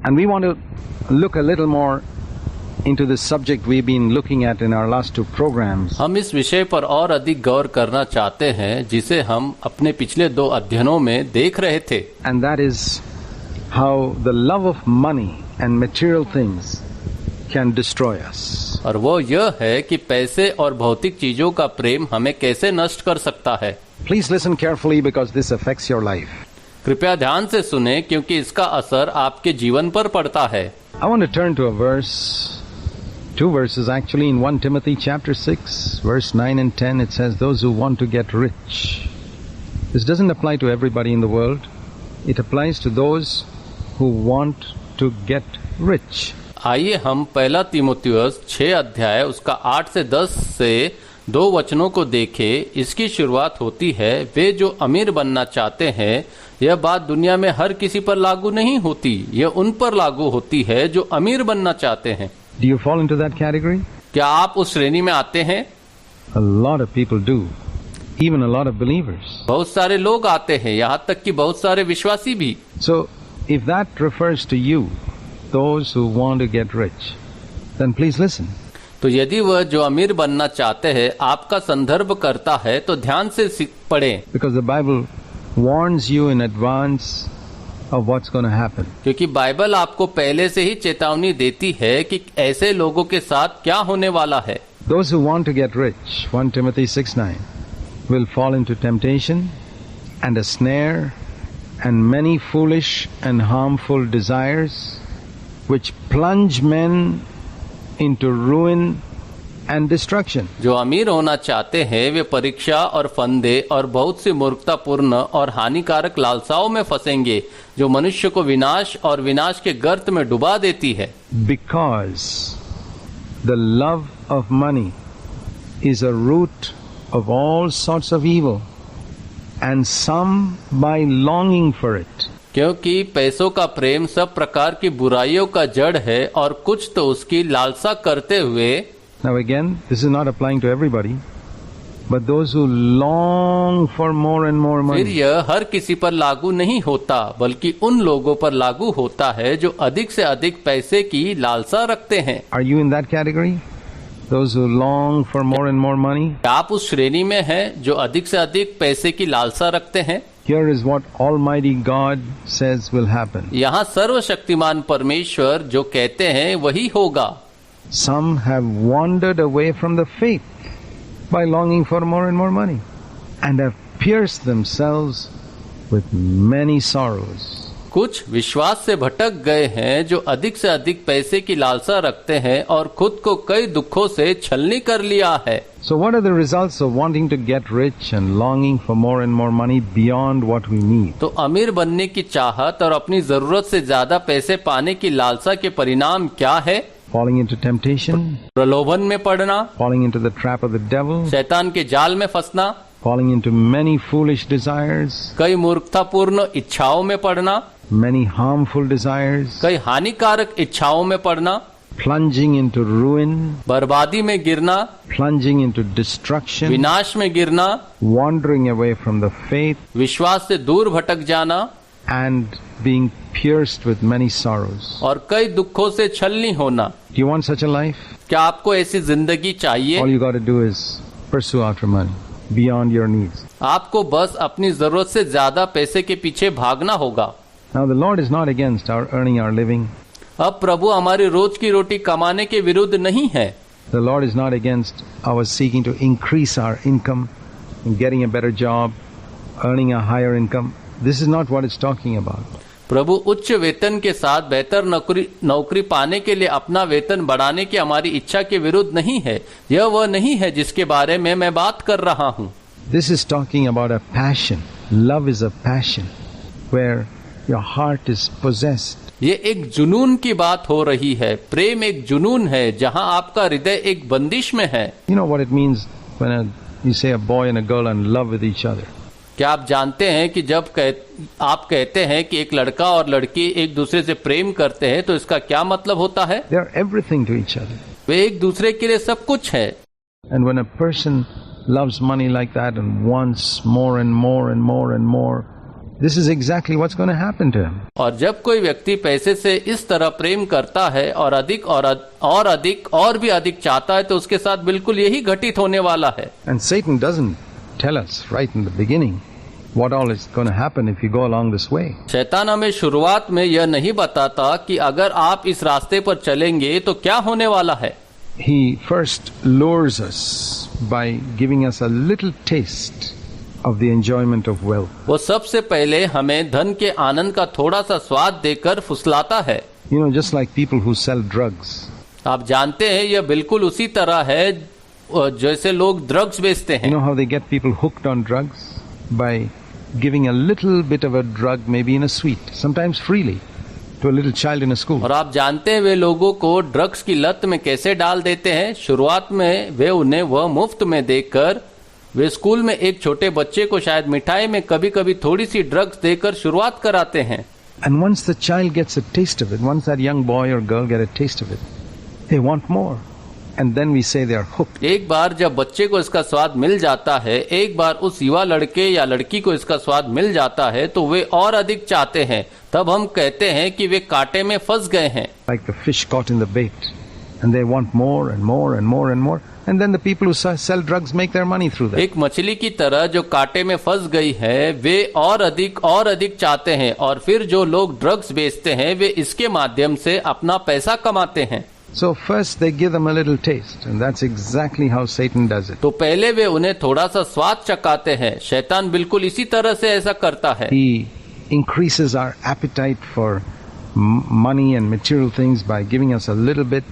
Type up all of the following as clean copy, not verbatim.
And we want to look a little more into the subject we've been looking at in our last two programs. हम इस विषय पर और अधिक गौर करना चाहते हैं जिसे हम अपने पिछले 2 अध्ययनों में देख रहे थे. And that is how the love of money and material things can destroy us. और वो यह है कि पैसे और भौतिक चीजों का प्रेम हमें कैसे नष्ट कर सकता है. Please listen carefully because this affects your life. कृपया ध्यान से सुने क्योंकि इसका असर आपके जीवन पर पड़ता है. I want to turn to a verse, 2 verses actually, in 1 Timothy chapter 6, verse 9 and 10. It says, those who want to get rich. This doesn't apply to everybody in the world. It applies to those who want to get rich. आइए हम 1 तीमुथियुस 6 अध्याय उसका 8 से 10 से 2 वचनों को देखें. इसकी शुरुआत होती है, वे जो अमीर बनना चाहते हैं. यह बात दुनिया में हर किसी पर लागू नहीं होती, यह उन पर लागू होती है जो अमीर बनना चाहते हैं. Do you fall into that category? क्या आप उस श्रेणी में आते हैं? A lot of people do. Even a lot of believers. बहुत सारे लोग आते हैं, यहाँ तक कि बहुत सारे विश्वासी भी. So, if that refers to you, those who want to get rich, then please listen. तो यदि वह जो अमीर बनना चाहते हैं आपका संदर्भ करता है तो ध्यान से पढ़ें. Because the Bible warns you in advance of what's going to happen. क्योंकि बाइबल आपको पहले से ही चेतावनी देती है कि ऐसे लोगों के साथ क्या होने वाला है. Those who want to get rich, 1 Timothy 6:9, will fall into temptation and a snare and many foolish and harmful desires which plunge men into ruin and destruction. जो अमीर होना चाहते हैं वे परीक्षा और फंदे और बहुत सी मूर्खतापूर्ण और हानिकारक लालसाओं में फंसेंगे जो मनुष्य को विनाश और विनाश के गर्त में डुबा देती है. Because the love of money is a root of all sorts of evil, and some by longing for it. क्योंकि पैसों का प्रेम सब प्रकार की बुराइयों का जड़ है और कुछ तो उसकी लालसा करते हुए. Now again, this is not applying to everybody, but those who long for more and more फिर money. यह हर किसी पर लागू नहीं होता बल्कि उन लोगों पर लागू होता है जो अधिक से अधिक पैसे की लालसा रखते हैं. Are you in that category? Those who long for more and more money? आप उस श्रेणी में हैं जो अधिक से अधिक पैसे की लालसा रखते हैं. Here is what Almighty God says will happen. यहाँ सर्वशक्तिमान परमेश्वर जो कहते हैं वही होगा. Some have wandered away from the faith by longing for more and more money and have pierced themselves with many sorrows. कुछ विश्वास से भटक गए हैं जो अधिक से अधिक पैसे की लालसा रखते हैं और खुद को कई दुखों से छलनी कर लिया है. So what are the results of wanting to get rich and longing for more and more money beyond what we need? तो अमीर बनने की चाहत और अपनी जरूरत से ज्यादा पैसे पाने की लालसा के परिणाम क्या है? Falling into temptation, प्रलोभन में पड़ना, falling into the trap of the devil, शैतान के जाल में फंसना, falling into many foolish desires, कई मूर्खतापूर्ण इच्छाओं में पड़ना, many harmful desires, कई हानिकारक इच्छाओं में पड़ना, plunging into ruin, बर्बादी में गिरना, plunging into destruction, विनाश में गिरना, wandering away from the faith, विश्वास से दूर भटक जाना and being pierced with many sorrows. और कई दुखों से छलनी होना. Do you want such a life? क्या आपको ऐसी जिंदगी चाहिए? All you got to do is pursue after money beyond your needs. आपको बस अपनी जरूरत से ज्यादा पैसे के पीछे भागना होगा. Now the Lord is not against our earning our living. अब प्रभु हमारी रोज की रोटी कमाने के विरुद्ध नहीं है. The Lord is not against our seeking to increase our income, getting a better job, earning a higher income. This is not what it's talking about. प्रभु उच्च वेतन के साथ बेहतर नौकरी पाने के लिए अपना वेतन बढ़ाने की हमारी इच्छा के विरुद्ध नहीं है. यह वह नहीं है जिसके बारे में मैं बात कर रहा हूँ. This is talking about a passion. Love is a passion where your heart is possessed. ये एक जुनून की बात हो रही है. प्रेम एक जुनून है जहाँ आपका हृदय एक बंदिश में है. You know what it means when you say a boy and a girl are in love with each other. क्या आप जानते हैं कि जब आप कहते हैं कि एक लड़का और लड़की एक दूसरे से प्रेम करते हैं तो इसका क्या मतलब होता है? They are everything to each other. वे एक दूसरे के लिए सब कुछ है. And when a person loves money like that and wants more and more and more and more, this is exactly what's going to happen to him. और जब कोई व्यक्ति पैसे से इस तरह प्रेम करता है और अधिक और भी अधिक चाहता है तो उसके साथ बिल्कुल यही घटित होने वाला है। And Satan doesn't tell us right in the beginning what all is going to happen if you go along this way. शैतान हमें शुरुआत में यह नहीं बताता कि अगर आप इस रास्ते पर चलेंगे तो क्या होने वाला है। He first lures us by giving us a little taste of the enjoyment of wealth. वो सबसे पहले हमें धन के आनंद का थोड़ा सा स्वाद देकर फुसलाता है। You know, just like people who sell drugs. आप जानते हैं यह बिल्कुल उसी तरह है जैसे लोग ड्रग्स बेचते You हैं। know how they get people hooked on drugs? By giving a little bit of a drug, maybe in a sweet, sometimes freely, to a little child in a school. और आप जानते हैं वे लोगों को drugs की लत में कैसे डाल देते हैं। शुरुआत में वे उन्हें वह मुफ्त में देकर वे स्कूल में एक छोटे बच्चे को शायद मिठाई में कभी कभी थोड़ी सी ड्रग्स देकर शुरुआत कराते हैं। And once the child gets a taste of it, once that young boy or girl get a taste of it, they want more. And then we say they are hooked. एक बार जब बच्चे को इसका स्वाद मिल जाता है, एक बार उस युवा लड़के या लड़की को इसका स्वाद मिल जाता है तो वे और अधिक चाहते हैं। तब हम कहते हैं कि वे कांटे में फंस गए हैं। Like the fish caught in the bait. And they want more and more and more and more. And then the people who sell drugs make their money through that. एक मछली की तरह जो कांटे में फंस गई है वे और अधिक चाहते हैं और फिर जो लोग ड्रग्स बेचते हैं वे इसके माध्यम से अपना पैसा कमाते हैं। So first they give them a little taste, and that's exactly how Satan does it. तो पहले वे उन्हें थोड़ा सा स्वाद चखाते हैं। शैतान बिल्कुल इसी तरह से ऐसा करता है। He increases our appetite for money and material things by giving us a little bit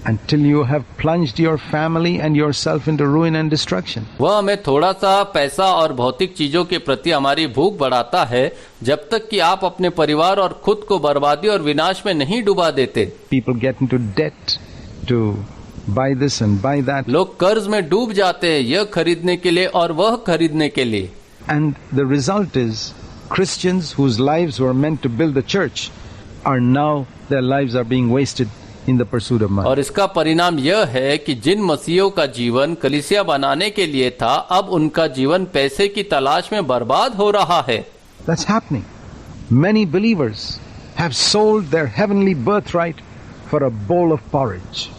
until you have plunged your family and yourself into ruin and destruction. वह हमें थोड़ा सा पैसा और भौतिक चीजों के प्रति हमारी भूख बढ़ाता है जब तक कि आप अपने परिवार और खुद को बर्बादी और विनाश में नहीं डुबा देते। People get into debt to buy this and buy that. लोग कर्ज में डूब जाते हैं यह खरीदने के लिए और वह खरीदने के लिए। And the result is Christians whose lives were meant to build the church are now their lives are being wasted in the pursuit of money. और इसका परिणाम यह है कि जिन मसीहों का जीवन कलीसिया बनाने के लिए था अब उनका जीवन पैसे की तलाश में बर्बाद हो रहा है। That's happening. Many believers have sold their heavenly birthright for a bowl of porridge,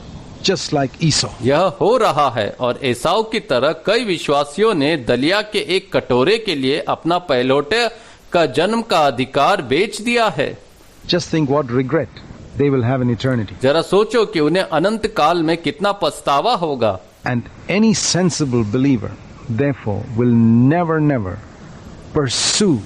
just like Esau. यह हो रहा है और एसाव की तरह कई विश्वासियों ने दलिया के एक कटोरे के लिए अपना पहलौठे का जन्म का अधिकार बेच दिया है। Just think what regret they will have in eternity. जरा सोचो कि उन्हें अनंत काल में कितना पछतावा होगा। And any sensible believer, therefore, will never pursue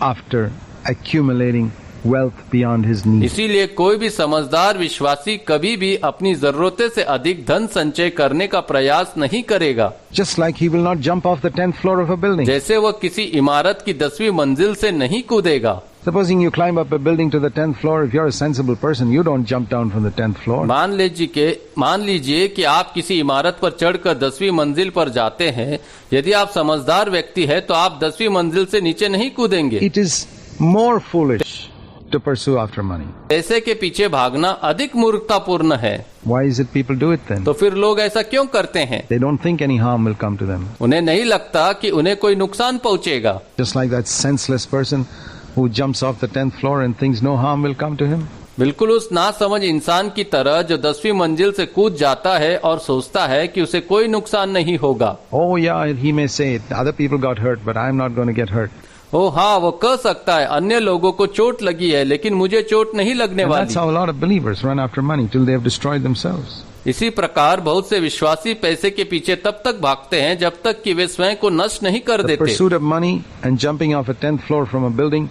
after accumulating wealth beyond his needs. इसीलिए कोई भी समझदार विश्वासी कभी भी अपनी जरूरतें से अधिक धन संचय करने का प्रयास नहीं करेगा। Just like he will not jump off the 10th floor of a building. जैसे वह किसी इमारत की 10वीं मंजिल से नहीं कूदेगा। Supposing you climb up a building to the 10th floor, if you're a sensible person, you don't jump down from the 10th floor. मान लीजिए कि आप किसी इमारत पर चढ़कर 10वीं मंजिल पर जाते हैं। यदि आप समझदार व्यक्ति हैं तो आप 10वीं मंजिल से नीचे नहीं कूदेंगे। It is more foolish to pursue after money. पैसे के पीछे भागना अधिक मूर्खतापूर्ण है। Why is it people do it then? तो फिर लोग ऐसा क्यों करते हैं? They don't think any harm will come to them. उन्हें नहीं लगता कि उन्हें कोई नुकसान पहुंचेगा। Just like that senseless person who jumps off the 10th floor and thinks no harm will come to him. बिल्कुल उस नासमझ इंसान की तरह जो 10वीं मंजिल से कूद जाता है और सोचता है कि उसे कोई नुकसान नहीं होगा। Oh yeah, he may say other people got hurt, but I'm not going to get hurt. ओ हाँ, वो कह सकता है अन्य लोगों को चोट लगी है लेकिन मुझे चोट नहीं लगने And that's वाली। how a lot of believers run after money till they have destroyed themselves. इसी प्रकार बहुत से विश्वासी पैसे के पीछे तब तक भागते हैं जब तक कि वे स्वयं को नष्ट नहीं कर The देते। pursuit of money and jumping off a 10th floor from a building,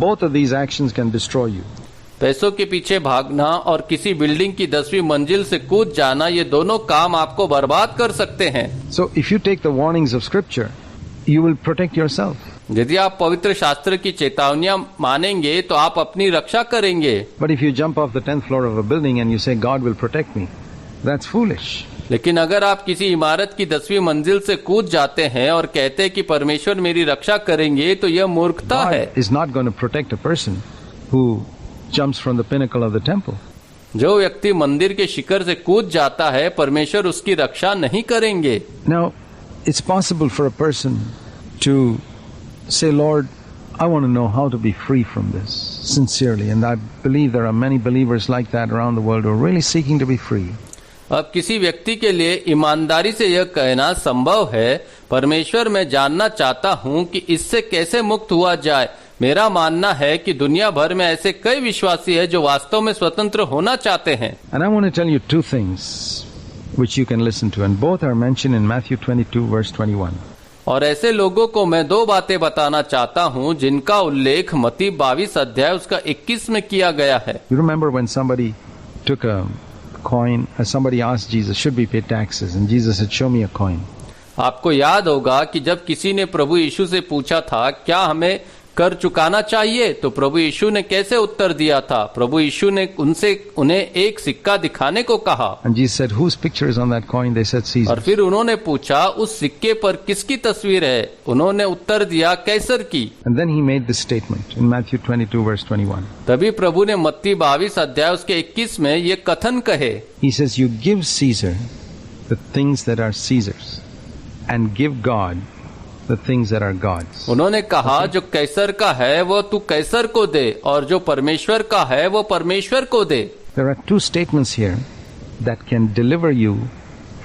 both of these actions can destroy you. पैसों के पीछे भागना और किसी बिल्डिंग की 10वीं मंजिल से कूद जाना ये दोनों काम आपको बर्बाद कर सकते हैं। So if you take the warnings of scripture, you will protect yourself. यदि आप पवित्र शास्त्र की चेतावनियां मानेंगे तो आप अपनी रक्षा करेंगे। But if you jump off the 10th floor of a building and you say God will protect me, that's foolish. लेकिन अगर आप किसी इमारत की 10वीं मंजिल से कूद जाते हैं और कहते हैं कि परमेश्वर मेरी रक्षा करेंगे तो यह मूर्खता है। God is not going to protect a person who jumps from the pinnacle of the temple. जो व्यक्ति मंदिर के शिखर से कूद जाता है परमेश्वर उसकी रक्षा नहीं करेंगे। Now, it's possible for a person to say, Lord, I want to know how to be free from this sincerely, and I believe there are many believers like that around the world who are really seeking to be free. अब किसी व्यक्ति के लिए ईमानदारी से यह कहना संभव है, परमेश्वर मैं जानना चाहता हूं कि इससे कैसे मुक्त हुआ जाए। मेरा मानना है कि दुनिया भर में ऐसे कई विश्वासी हैं जो वास्तव में स्वतंत्र होना चाहते हैं। And I want to tell you two things which you can listen to, and both are mentioned in Matthew 22 verse 21. और ऐसे लोगों को मैं दो बातें बताना चाहता हूं जिनका उल्लेख मत्ती 22 अध्याय उसका 21 में किया गया है। You remember when somebody took a coin, somebody asked Jesus, should we pay taxes? And Jesus said, show me a coin. आपको याद होगा कि जब किसी ने प्रभु यीशु से पूछा था क्या हमें कर चुकाना चाहिए, तो प्रभु यीशु ने कैसे उत्तर दिया था? प्रभु यीशु ने उन्हें एक सिक्का दिखाने को कहा। And Jesus said, whose picture is on that coin? They said, Caesar. और फिर उन्होंने पूछा उस सिक्के पर किसकी तस्वीर है? उन्होंने उत्तर दिया कैसर की। And then he made this statement in Matthew 22 verse 21. तभी प्रभु ने मत्ती 22 अध्याय उसके 21 में ये कथन कहे। He says, you give Caesar the things that are Caesar's, and give God the things that are God's. उन्होंने कहा जो कैसर का है वो तू कैसर को दे, और जो परमेश्वर का है वो परमेश्वर को दे। There are two statements here that can deliver you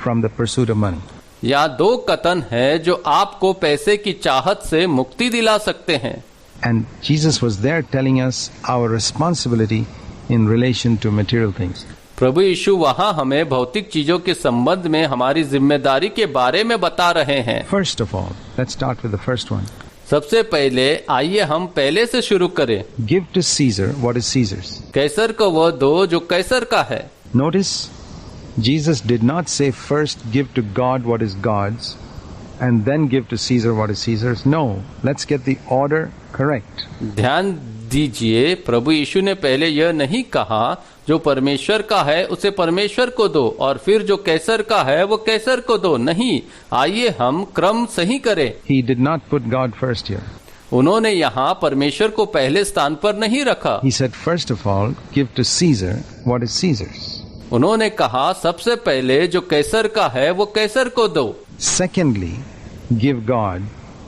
from the pursuit of money. यहाँ दो कथन है जो आपको पैसे की चाहत से मुक्ति दिला सकते हैं। And Jesus was there telling us our responsibility in relation to material things. प्रभु यीशु वहाँ हमें भौतिक चीजों के संबंध में हमारी जिम्मेदारी के बारे में बता रहे हैं। First of all, let's start with the first one. सबसे पहले आइए हम पहले से शुरू करें। Give to Caesar what is Caesar's. कैसर को वो दो जो कैसर का है। Notice, Jesus did not say first give to God what is God's and then give to Caesar what is Caesar's. No, let's get the order correct. ध्यान दीजिए, प्रभु यीशु ने पहले यह नहीं कहा जो परमेश्वर का है उसे परमेश्वर को दो और फिर जो कैसर का है वो कैसर को दो। नहीं, आइए हम क्रम सही करें। He did not put God first here. उन्होंने यहाँ परमेश्वर को पहले स्थान पर नहीं रखा। He said first of all, give to Caesar what is Caesar's. उन्होंने कहा सबसे पहले जो कैसर का है वो कैसर को दो। Secondly, give God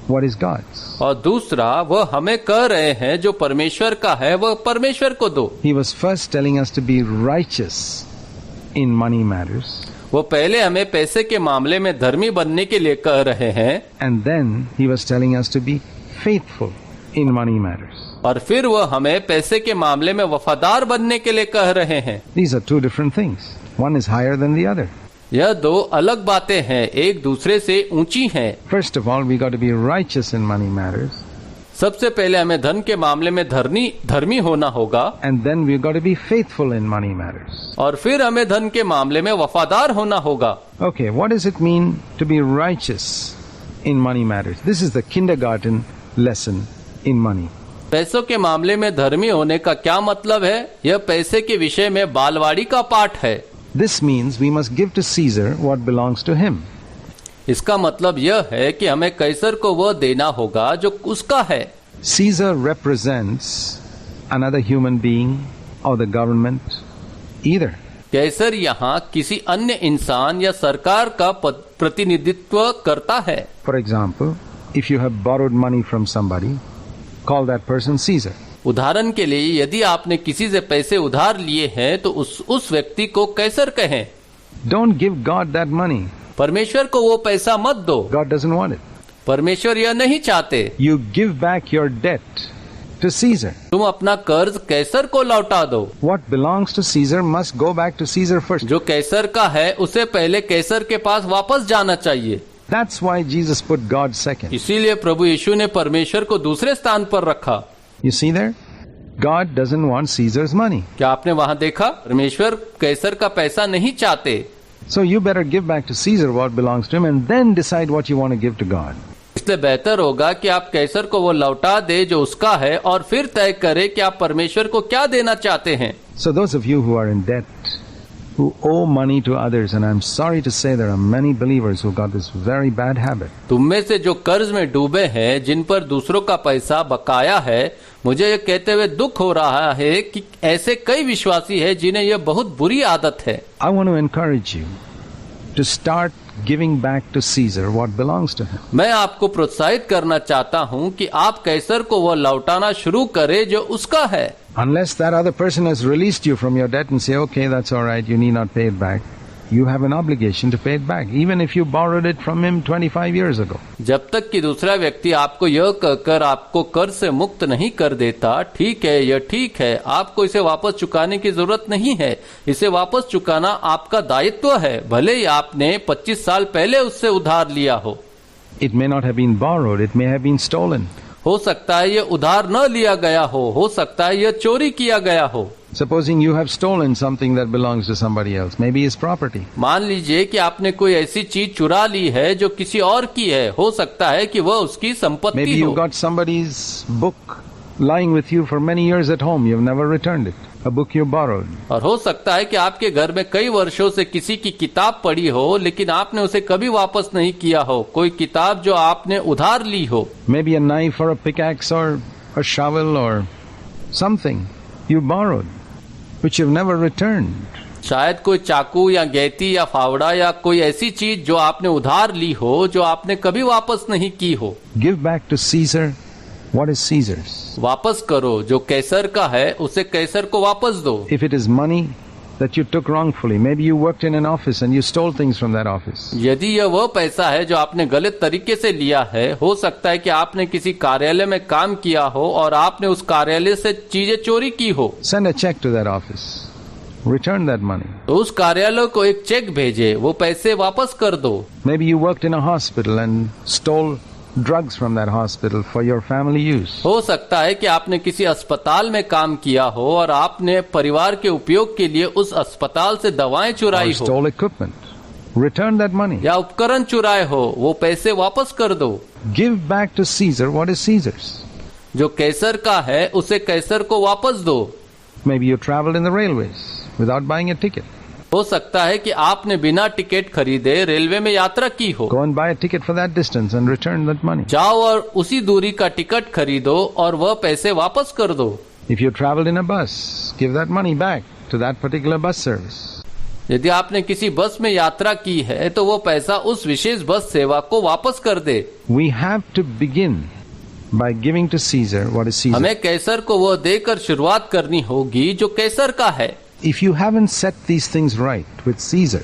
what is God's. और दूसरा वो हमें कह रहे हैं जो परमेश्वर का है वो परमेश्वर को दो। He was first telling us to be righteous in money matters. वो पहले हमें पैसे के मामले में धर्मी बनने के लिए कह रहे हैं। And then he was telling us to be faithful in money matters. और फिर वो हमें पैसे के मामले में वफादार बनने के लिए कह रहे हैं। These are two different things. One is higher than the other. यह दो अलग बातें हैं, एक दूसरे से ऊंची हैं। First of all, we got to be righteous in money matters. सबसे पहले हमें धन के मामले में धर्मी होना होगा। And then we got to be faithful in money matters. और फिर हमें धन के मामले में वफादार होना होगा। Okay, what does it mean to be righteous in money matters? This is the kindergarten lesson in money. पैसों के मामले में धर्मी होने का क्या मतलब है? यह पैसे के विषय में बालवाड़ी का पाठ है। This means we must give to Caesar what belongs to him. इसका मतलब यह है कि हमें कैसर को वह देना होगा जो उसका है। Caesar represents another human being or the government, either. कैसर यहाँ किसी अन्य इंसान या सरकार का प्रतिनिधित्व करता है। For example, if you have borrowed money from somebody, call that person Caesar. उदाहरण के लिए यदि आपने किसी से पैसे उधार लिए हैं तो उस व्यक्ति को कैसर कहें। Don't give God that money. परमेश्वर को वो पैसा मत दो। God doesn't want it. परमेश्वर यह नहीं चाहते। You give back your debt to Caesar. तुम अपना कर्ज कैसर को लौटा दो। What belongs to Caesar must go back to Caesar first. जो कैसर का है उसे पहले कैसर के पास वापस जाना चाहिए। That's why Jesus put God second. इसीलिए प्रभु यीशु ने परमेश्वर को दूसरे स्थान पर रखा। You see there? God doesn't want Caesar's money. क्या आपने वहाँ देखा? परमेश्वर कैसर का पैसा नहीं चाहते। So you better give back to Caesar what belongs to him and then decide what you want to give to God. इसलिए बेहतर होगा कि आप कैसर को वो लौटा दे जो उसका है और फिर तय करें कि आप परमेश्वर को क्या देना चाहते हैं। So those of you who are in debt, who owe money to others, and I'm sorry to say there are many believers who got this very bad habit. तुम में से जो कर्ज में डूबे हैं, जिन पर दूसरों का पैसा बकाया है, मुझे ये कहते हुए दुख हो रहा है कि ऐसे कई विश्वासी हैं जिन्हें यह बहुत बुरी आदत है। I want to encourage you to start giving back to Caesar what belongs to him. मैं आपको प्रोत्साहित करना चाहता हूं कि आप कैसर को वह लौटाना शुरू करें जो उसका है. Unless that other person has released you from your debt and say, okay, that's all right, you need not pay it back, you have an obligation to pay it back, even if you borrowed it from him 25 years ago. जब तक कि दूसरा व्यक्ति आपको यह कहकर आपको कर्ज से मुक्त नहीं कर देता, ठीक है, यह ठीक है, आपको इसे वापस चुकाने की जरूरत नहीं है, इसे वापस चुकाना आपका दायित्व है, भले ही आपने 25 साल पहले उससे उधार लिया हो. It may not have been borrowed, it may have been stolen. हो सकता है ये उधार न लिया गया हो सकता है यह चोरी किया गया हो. Supposing you have stolen something that belongs to somebody else, maybe his property. मान लीजिए कि आपने कोई ऐसी चीज चुरा ली है जो किसी और की है, हो सकता है कि वह उसकी संपत्ति Maybe हो. you got somebody's book lying with you for many years at home, you've never returned it. A book you borrowed. और हो सकता है कि आपके घर में कई वर्षों से किसी की किताब पड़ी हो, लेकिन आपने उसे कभी वापस नहीं किया हो, कोई किताब जो आपने उधार ली हो. Maybe a knife or a pickaxe or a shovel or something you borrowed, which you've never returned. शायद कोई चाकू या गैती या फावड़ा या कोई ऐसी चीज जो आपने उधार ली हो, जो आपने कभी वापस नहीं की हो. Give back to Caesar what is Caesar's. वापस करो जो कैसर का है, उसे कैसर को वापस दो. If it is money that you took wrongfully, maybe you worked in an office and you stole things from that office. यदि यह वह पैसा है जो आपने गलत तरीके से लिया है, हो सकता है कि आपने किसी कार्यालय में काम किया हो और आपने उस कार्यालय से चीजें चोरी की हो. Send a check to that office. Return that money. तो उस कार्यालय को एक चेक भेजे, वो पैसे वापस कर दो. Maybe you worked in a hospital and stole drugs from that hospital for your family use. हो सकता है कि आपने किसी अस्पताल में काम किया हो और आपने परिवार के उपयोग के लिए उस अस्पताल से दवाएं Or चुराई हो stole equipment. Return that money. या उपकरण चुराए हो, वो पैसे वापस कर दो. Give back to Caesar what is Caesar's. जो कैसर का है उसे कैसर को वापस दो. Maybe you traveled in the railways without buying a ticket. हो सकता है कि आपने बिना टिकट खरीदे रेलवे में यात्रा की हो. Go and buy a ticket for that distance and return that money. जाओ और उसी दूरी का टिकट खरीदो और वह पैसे वापस कर दो. If you traveled in a bus, give that money back to that particular bus service. यदि आपने किसी बस में यात्रा की है तो वो पैसा उस विशेष बस सेवा को वापस कर दे. We have to begin by giving to Caesar what is Caesar. हमें कैसर को वह देकर शुरुआत करनी होगी जो कैसर का है. If you haven't set these things right with Caesar,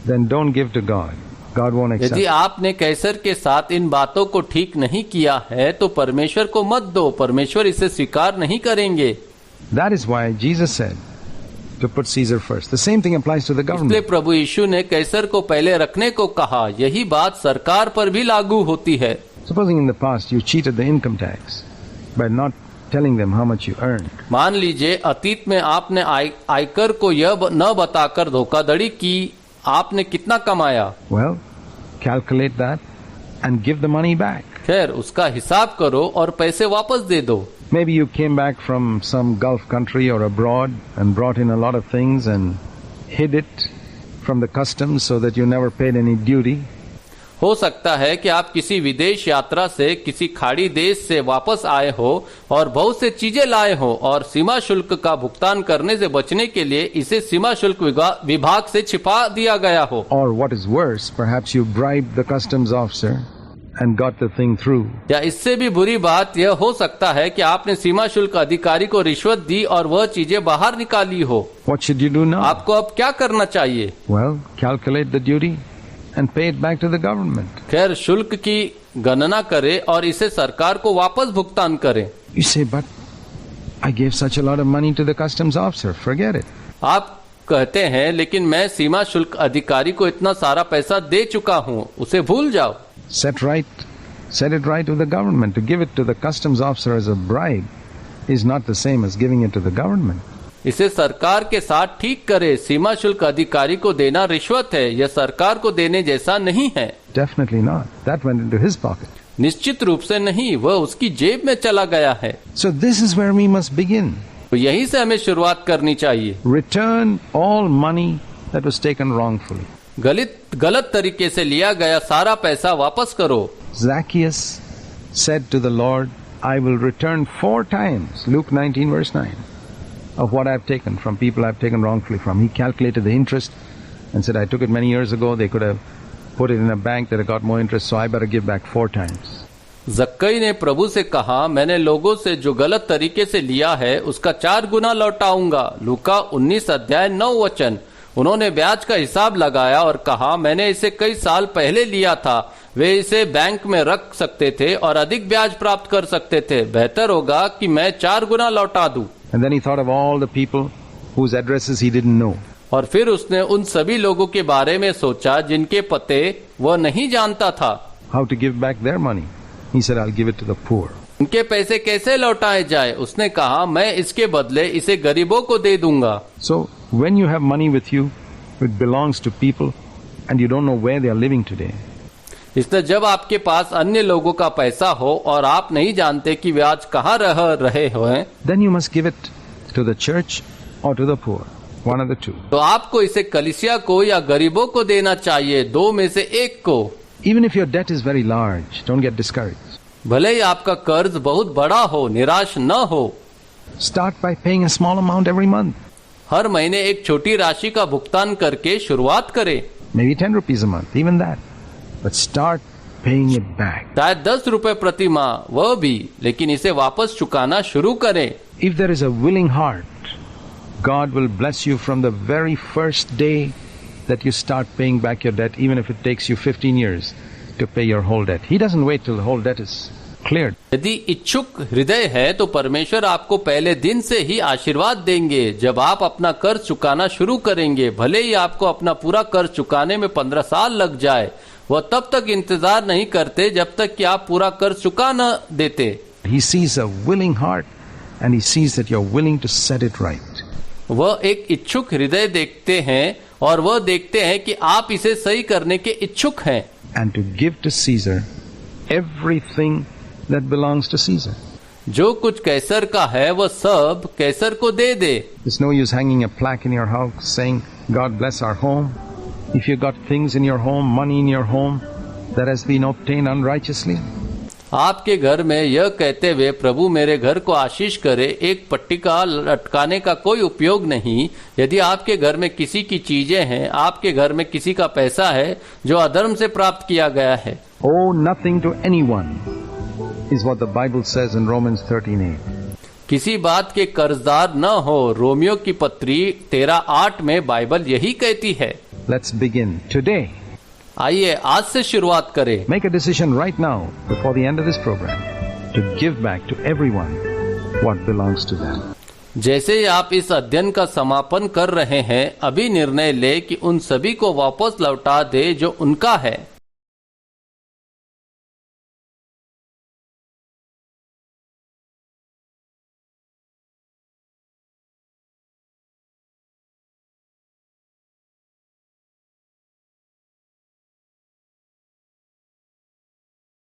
then don't give to God. God won't accept. यदि आपने कैसर के साथ इन बातों को ठीक नहीं किया है तो परमेश्वर को मत दो, परमेश्वर इसे स्वीकार नहीं करेंगे. That is why Jesus said to put Caesar first. The same thing applies to the इसलिए government. प्रभु यीशु ने कैसर को पहले रखने को कहा. यही बात सरकार पर भी लागू होती है. Supposing in the past you cheated the income tax by not telling them how much you earned. मान लीजिए अतीत में आपने आयकर को यह न बताकर धोखाधड़ी की आपने कितना कमाया. Well, calculate that and give the money back. खैर उसका हिसाब करो और पैसे वापस दे दो. Maybe you came back from some Gulf country or abroad and brought in a lot of things and hid it from the customs so that you never paid any duty. हो सकता है कि आप किसी विदेश यात्रा से किसी खाड़ी देश से वापस आए हो और बहुत से चीजें लाए हो और सीमा शुल्क का भुगतान करने से बचने के लिए इसे सीमा शुल्क विभाग से छिपा दिया गया हो. Or what is worse, perhaps you bribed the customs officer and got the thing through. या इससे भी बुरी बात यह हो सकता है कि आपने सीमा शुल्क अधिकारी को रिश्वत दी और वह चीजें बाहर निकाली हो. What should you do now? आपको अब क्या करना चाहिए? Well, calculate the duty and pay it back to the government. खैर शुल्क की गणना करे और इसे सरकार को वापस भुगतान करे. You say, but I gave such a lot of money to the customs officer. Forget it. आप कहते हैं लेकिन मैं सीमा शुल्क अधिकारी को इतना सारा पैसा दे चुका हूँ, उसे भूल जाओ. Set it right with the government. To give it to the customs officer as a bribe is not the same as giving it to the government. इसे सरकार के साथ ठीक करे. सीमा शुल्क अधिकारी को देना रिश्वत है, यह सरकार को देने जैसा नहीं है. Definitely not. That went into his pocket. निश्चित रूप से नहीं, वह उसकी जेब में चला गया है. So this is where we must begin. तो यहीं से हमें शुरुआत करनी चाहिए. Return all money that was taken wrongfully. गलत तरीके से लिया गया सारा पैसा वापस करो. Zacchaeus said to the Lord, I will return 4 times, Luke 19 verse 9, of what I've taken from people I've taken wrongfully from. He calculated the interest and said, I took it many years ago, they could have put it in a bank that I got more interest, so I better give back 4 times. जक्कई ने प्रभु से कहा, मैंने लोगों से जो गलत तरीके से लिया है उसका 4 गुना लौटाऊंगा। लूका 19 अध्याय 9 वचन। उन्होंने ब्याज का हिसाब लगाया और कहा, मैंने इसे कई साल पहले लिया था, वे इसे बैंक में रख सकते थे और अधिक ब्याज प्राप्त कर सकते थे। बेहतर होगा कि मैं 4 गुना लौटा दूं। And then he thought of all the people whose addresses he didn't know. और फिर उसने उन सभी लोगों के बारे में सोचा जिनके पते वह नहीं जानता था। How to give back their money? He said, I'll give it to the poor. उनके पैसे कैसे लौटाए जाए? उसने कहा, मैं इसके बदले इसे गरीबों को दे दूंगा। So when you have money with you, it belongs to people and you don't know where they are living today. इसलिए जब आपके पास अन्य लोगों का पैसा हो और आप नहीं जानते कि वे आज कहाँ रह रहे हैं, Then you must give it to the church or to the poor. One of the two. तो आपको इसे कलीसिया को या गरीबों को देना चाहिए, 2 में से एक को। Even if your debt is very large, don't get discouraged. भले ही आपका कर्ज बहुत बड़ा हो, निराश न हो। Start by paying a small amount every month. हर महीने एक छोटी राशि का भुगतान करके शुरुआत करें। Maybe 10 rupees a month, even that. But start paying it back. शायद 10 रुपए प्रति माह, वह भी, लेकिन इसे वापस चुकाना शुरू करें। If there is a willing heart, God will bless you from the very first day that you start paying back your debt, even if it takes you 15 years to pay your whole debt. He doesn't wait till the whole debt is cleared. यदि इच्छुक हृदय है तो परमेश्वर आपको पहले दिन से ही आशीर्वाद देंगे जब आप अपना कर्ज चुकाना शुरू करेंगे। भले ही आपको अपना पूरा कर्ज चुकाने में 15 साल लग जाए, वह तब तक इंतजार नहीं करते जब तक कि आप पूरा कर्ज चुका न देते। He sees a willing heart and he sees that you're willing to set it right. वह एक इच्छुक हृदय देखते हैं और वह देखते हैं कि आप इसे सही करने के इच्छुक हैं। And to give to Caesar everything that belongs to Caesar. जो कुछ कैसर का है वह सब कैसर को दे दे। There's no use hanging a plaque in your house saying, God bless our home. If you got things in your home, money in your home that has been obtained unrighteously. आपके घर में यह कहते हुए प्रभु मेरे घर को आशीष करे, एक पट्टिका लटकाने का कोई उपयोग नहीं। यदि आपके घर में किसी की चीजें हैं, आपके घर में किसी का पैसा है जो अधर्म से प्राप्त किया गया है। Owe nothing to anyone is what the Bible says in Romans 13:8. किसी बात के कर्जदार न हो, रोमियो की पत्री 13:8 में बाइबल यही कहती है। Let's begin today. आइए आज से शुरुआत करें। Make a decision right now before the end of this program to give back to everyone what belongs to them. जैसे ही आप इस अध्ययन का समापन कर रहे हैं, अभी निर्णय ले कि उन सभी को वापस लौटा दे जो उनका है।